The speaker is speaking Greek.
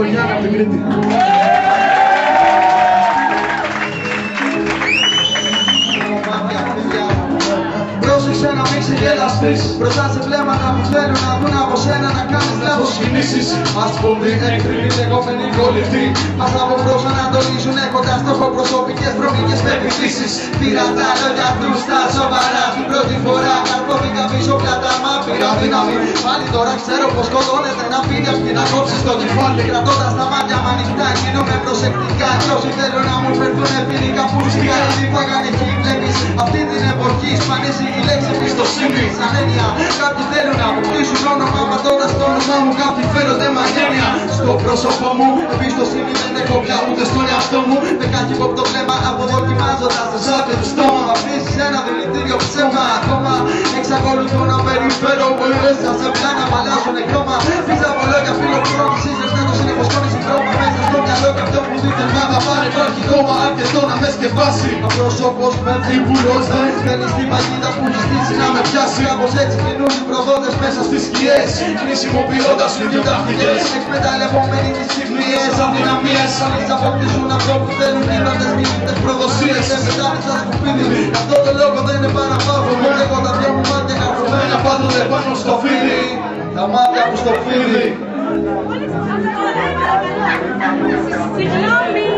τον Γιάννη από την Κρήτη. Πρόσεξε να μην ξεγελαστείς μπροστά σε βλέμματα που θέλουν να δουν από σένα να κάνεις λάθος κινήσεις. Ας πούμε έκτρινοι λεγόμενοι κολλητοί μας από μπρος ανατολίζουν έχοντας στόχο προσωπικές προμηνικές πεποιθήσεις. Πήρα τα λόγια τους στα σοβαρά την πρώτη φορά καρπόθηκα πίσω πλατάμα πήρα δύναμη. Πάλι τώρα ξέρω πως σκοτώνεται να φύγει και να κόψεις το κεφάλι. Κρατώντας τα μάτια μ' ανοιχτά γίνομαι προσεκτικά κι όσοι θέλουν να μου φερθούν φίλοι καπούτσικα ήδη φάγανε εκεί βλέπεις αυτή την εποχή σπανίσει η λέξη εμπιστοσύνη σαν έννοια. Κάποιοι θέλουν να αποκτήσουν όνομα, μα τώρα στο όνομά μου κάποιοι φέρονται μαγένεια. Στο πρόσωπό μου εμπιστοσύνη δεν έχω πια ούτε στον εαυτό μου. Με καχύποπτο βλέμμα αποδοκιμάζοντας το σάπιο του στόμα. Αφήσεις ένα δηλητήριο ψέμα ακόμα. Εξακολουθώ να περιφέρω πολλές σας σε πλάνα μ' αλλάζουν χρώμα. Πίσω από λόγια φιλοξενήσεις ρευστένος είναι φωσκόνηση χρώμα. Μέσα στο μυαλό και αυτό που δείτε να θα πάρει υπάρχει κόμμα αρκετό να με σκεπάσει. Απρόσωπος με τρίπουλος δεν στέλνει στην παγίδα που έχει στήσει να με πιάσει. Κάπως έτσι κινούν οι προδότες μέσα στις σκιές, χρησιμοποιώντας βιντεογραφικές εκμεταλλευόμενοι τις κυβνίες αδυναμίες. Άλλοι αποκτήσουν αυτό που θέλουν γίνοντες μηνύτες προδοσίες. Εμετάλλησα σκουπίδι, αυτό το λόγο δεν είναι παραπάνω. Μόνο εγώ τα δυο μου μάτια καρφωμένα πάντοτε πάνω στο φίδι. Τα μάτια μου στο φίδι. Συγγνώμη.